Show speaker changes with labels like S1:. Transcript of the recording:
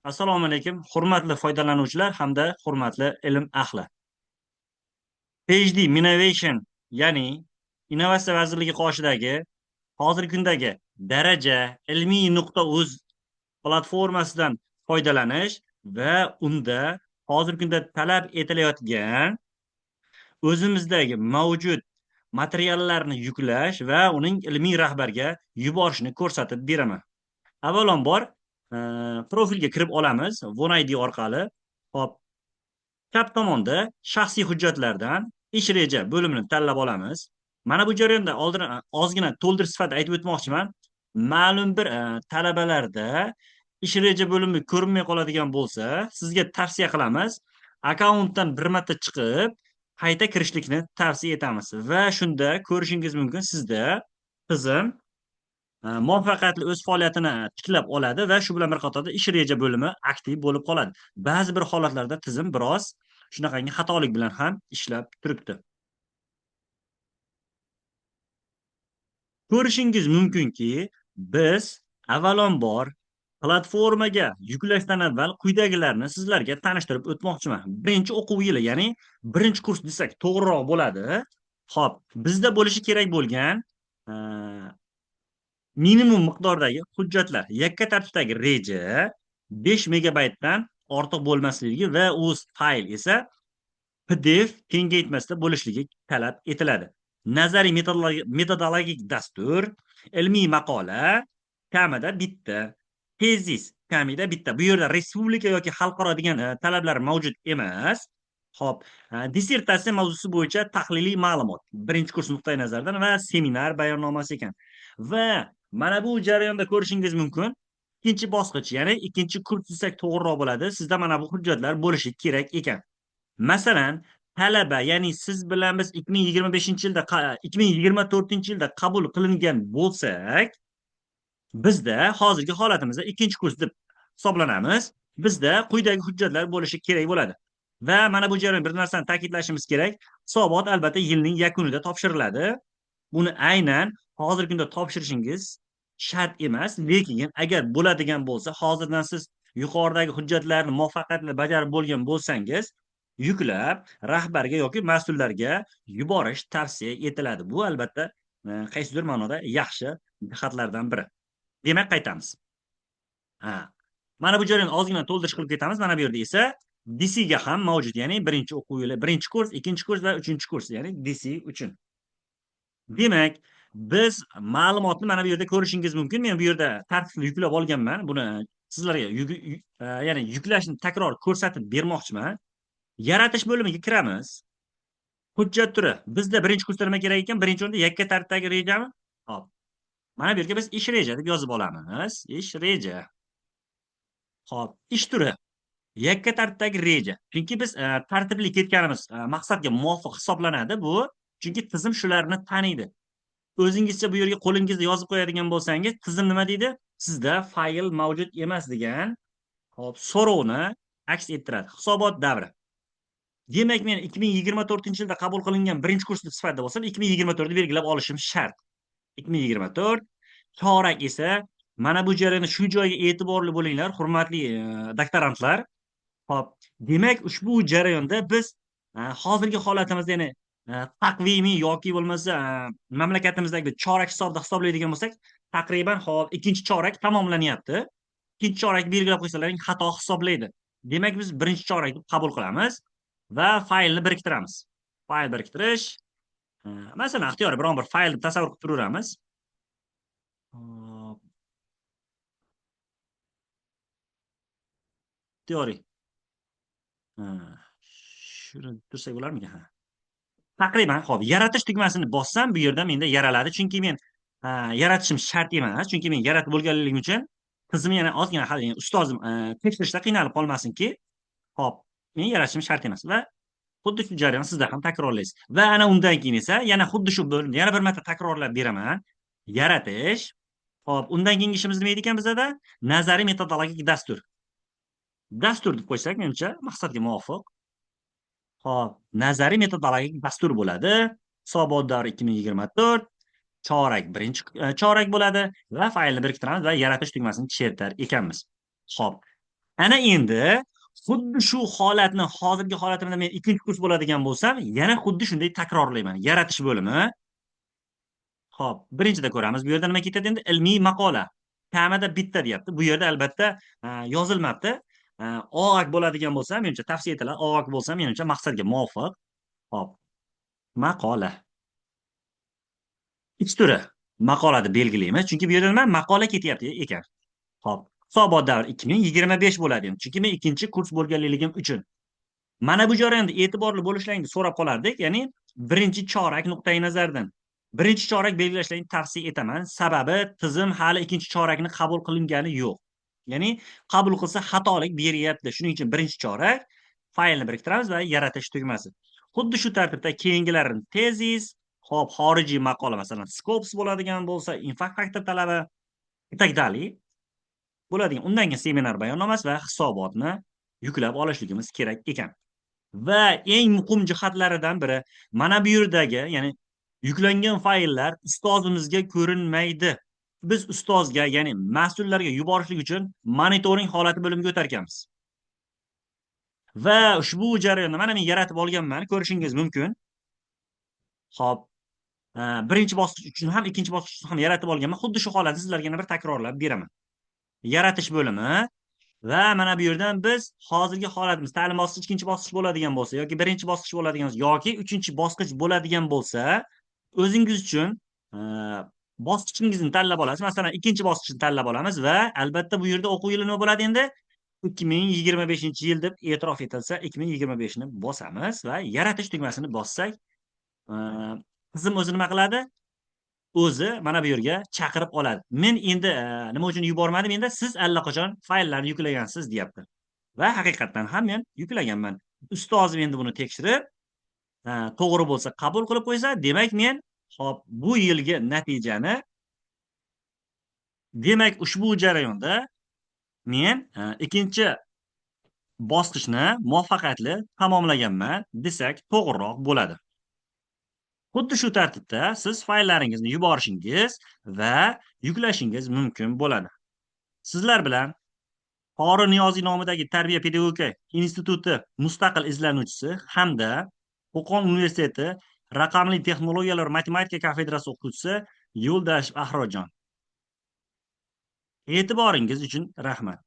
S1: Assalomu alaykum, hurmatli foydalanuvchilar hamda hurmatli ilm ahli. PhD Innovation, ya'ni Innovatsiya vazirligi qoshidagi hozirgi kundagi Daraja ilmiy.uz platformasidan foydalanish va unda hozirgi kunda talab etilayotgan o'zimizdagi mavjud materiallarni yuklash va uning ilmiy rahbarga yuborishni ko'rsatib beraman. Avvalambor, profilga kirib olamiz OneID orqali. Hop, chap tomonda shaxsiy hujjatlardan ish reja bo'limini tanlab olamiz. Mana bu jarayonda oldin ozgina to'ldirish sifatida aytib o'tmoqchiman. Ma'lum bir talabalarda ish reja bo'limi ko'rinmay qoladigan bo'lsa, sizga tavsiya qilamiz. Akkauntdan bir marta chiqib, qayta kirishlikni tavsiya etamiz va shunda ko'rishingiz mumkin, sizda tizim muvaffaqiyatli o'z faoliyatini tiklab oladi va shu bilan bir qatorda ish reja bo'limi aktiv bo'lib qoladi. Ba'zi bir holatlarda tizim biroz shunaqangi xatolik bilan ham ishlab turibdi. Ko'rishingiz mumkinki, biz avvalambor platformaga yuklashdan avval quyidagilarni sizlarga tanishtirib o'tmoqchiman. Birinchi o'quv yili, ya'ni birinchi kurs desak to'g'riroq bo'ladi. Xo'p, bizda bo'lishi kerak bo'lgan minimum miqdordagi hujjatlar, yakka tartibdagi reja 5 megabaytdan ortiq bo'lmasligi va o'z fayl esa PDF kengaytmasda bo'lishligi talab etiladi. Nazariy metodologik dastur, ilmiy maqola kamida bitta, tezis kamida bitta. Bu yerda respublika yoki xalqaro degan talablar mavjud emas. Xo'p, dissertatsiya mavzusi bo'yicha tahliliy ma'lumot birinchi kurs nuqtai nazaridan va seminar bayonnomasi ekan. Va mana bu jarayonda ko'rishingiz mumkin, ikkinchi bosqich, ya'ni ikkinchi kurs desak to'g'riroq bo'ladi. Sizda mana bu hujjatlar bo'lishi kerak ekan. Masalan, talaba, ya'ni siz bilan biz 2025-yilda 2024-yilda qabul qilingan bo'lsak, bizda hozirgi holatimizda ikkinchi kurs deb hisoblanamiz. Bizda quyidagi hujjatlar bo'lishi kerak bo'ladi. Va mana bu jarayon bir narsani ta'kidlashimiz kerak. Hisobot albatta yilning yakunida topshiriladi. Buni aynan hozirgi kunda topshirishingiz shart emas, lekin agar bo'ladigan bo'lsa, hozirdan siz yuqoridagi hujjatlarni muvaffaqiyatli bajarib bo'lgan bo'lsangiz, yuklab rahbarga yoki mas'ullarga yuborish tavsiya etiladi. Bu albatta qaysidir ma'noda yaxshi jihatlardan biri. Demak, qaytamiz. Mana bu jarayonni ozgina to'ldirish qilib ketamiz. Mana bu yerda esa DC ga ham mavjud, ya'ni birinchi o'quv yili, birinchi kurs, ikkinchi kurs va uchinchi kurs, ya'ni DC uchun. Demak, biz ma'lumotni mana bu yerda ko'rishingiz mumkin. Men bu yerda tartibli yuklab olganman. Buni sizlarga ya'ni yuklashni takror ko'rsatib bermoqchiman. Yaratish bo'limiga kiramiz. Hujjat turi. Bizda birinchi kursda nima kerak ekan? Birinchi o'rinda yakka tartibdagi rejami? Hop. Mana bu yerga biz ish reja deb yozib olamiz. Ish reja. Hop, ish turi. Yakka tartibdagi reja. Chunki biz tartibli ketganimiz maqsadga muvofiq hisoblanadi bu. Chunki tizim shularni taniydi. O'zingizcha bu yerga qo'lingizda yozib qo'yadigan bo'lsangiz, tizim nima deydi? Sizda fayl mavjud emas degan hop so'rovni aks ettiradi. Hisobot davri. Demak, men 2024-yilda qabul qilingan birinchi kurs sifatida bo'lsam, 2024 ni belgilab olishim shart. 2024, chorak esa mana bu jarayonda shu joyga e'tiborli bo'linglar, hurmatli doktorantlar. Hop, demak, ushbu jarayonda biz hozirgi holatimizda, ya'ni taqvimiy yoki bo'lmasa mamlakatimizdagi chorak hisobda hisoblaydigan bo'lsak, taqriban hop ikkinchi chorak tamomlanyapti. Ikkinchi chorak belgilab qo'ysalaring xato hisoblaydi. Demak, biz birinchi chorak deb qabul qilamiz va faylni biriktiramiz. Fayl biriktirish. Masalan, ixtiyoriy biron bir fayl deb tasavvur qilib turaveramiz. Ixtiyoriy. Shuni tursak bo'larmikan? Taqriban hop, yaratish tugmasini bossam, bu yerda menda yaraladi. Chunki men yaratishim shart emas. Chunki men yaratib bo'lganligim uchun tizim yana ozgina ustozim tekshirishda qiynalib qolmasinki, hop, men yaratishim shart emas va xuddi shu jarayon sizda ham takrorlaysiz. Va ana undan keyin esa yana xuddi shu bo'limni yana bir marta takrorlab beraman. Yaratish. Hop, undan keyingi ishimiz nima edi ekan bizda? Nazariy metodologik dastur. Dastur deb qo'ysak, menimcha maqsadga muvofiq. Hop, nazariy metodologik dastur bo'ladi. Hisobot davri 2024, chorak birinchi chorak bo'ladi va faylni biriktiramiz va yaratish tugmasini chertar ekanmiz. Hop. Ana endi xuddi shu holatni hozirgi holatimda men ikkinchi kurs bo'ladigan bo'lsam, yana xuddi shunday takrorlayman. Yaratish bo'limi. Xo'p, birinchida ko'ramiz. Bu yerda nima ketadi endi? Ilmiy maqola. Kamida bitta deyapti. Bu yerda albatta yozilmabdi. OAK bo'ladigan bo'lsa, menimcha tavsiya etiladi. OAK bo'lsa, menimcha maqsadga muvofiq. Xo'p, maqola. Ikki turi maqolani belgilaymiz. Chunki bu yerda nima? Maqola ketyapti ekan. Xo'p, hisobot davri 2025 bo'ladi endi. Chunki men ikkinchi kurs bo'lganligim uchun. Mana bu jarayonda e'tiborli bo'lishlaringni so'rab qolardik, ya'ni birinchi chorak nuqtai nazaridan. Birinchi chorak belgilashlarni tavsiya etaman. Sababi tizim hali ikkinchi chorakni qabul qilingani yo'q. Ya'ni qabul qilsa xatolik beryapti. Shuning uchun birinchi chorak faylni biriktiramiz va yaratish tugmasi. Xuddi shu tartibda keyingilarini tezis, hop, xorijiy maqola, masalan, Scopus bo'ladigan bo'lsa, impact factor talabi и так далее bo'ladigan. Undan keyin seminar bayonnomasi va hisobotni yuklab olishligimiz kerak ekan. Va eng muhim jihatlaridan biri mana bu yerdagi, ya'ni yuklangan fayllar ustozimizga ko'rinmaydi. Biz ustozga, ya'ni mas'ullarga yuborishlik uchun monitoring holati bo'limiga o'tarkanmiz. Va ushbu jarayonni mana men yaratib olganman, ko'rishingiz mumkin. Xo'p, birinchi bosqich uchun ham, ikkinchi bosqich uchun ham yaratib olganman. Xuddi shu holatni sizlarga yana bir takrorlab beraman. Yaratish bo'limi va mana bu yerdan biz hozirgi holatimiz ta'lim bosqichi ikkinchi bosqich bo'ladigan bo'lsa yoki birinchi bosqich bo'ladigan bo'lsa yoki uchinchi bosqich bo'ladigan bo'lsa, o'zingiz uchun bosqichingizni tanlab olasiz. Masalan, ikkinchi bosqichni tanlab olamiz va albatta bu yerda o'quv yili nima bo'ladi endi? 2025-yil deb e'tirof etilsa, 2025 ni bosamiz va yaratish tugmasini bossak, tizim o'zi nima qiladi? O'zi mana bu yerga chaqirib oladi. Men endi nima uchun yubormadim endi? Siz allaqachon fayllarni yuklagansiz, deyapti. Va haqiqatan ham men yuklaganman. Ustozim endi buni tekshirib, to'g'ri bo'lsa qabul qilib qo'ysa, demak men hop bu yilgi natijani, demak ushbu jarayonda men ikkinchi bosqichni muvaffaqiyatli tamomlaganman desak to'g'riroq bo'ladi. Xuddi shu tartibda siz fayllaringizni yuborishingiz va yuklashingiz mumkin bo'ladi. Sizlar bilan Qori Niyoziy nomidagi Tarbiya pedagogika instituti mustaqil izlanuvchisi hamda Qo'qon universiteti raqamli texnologiyalar matematika kafedrasi o'qituvchisi Yo'ldashev Ahrodjon. E'tiboringiz uchun rahmat.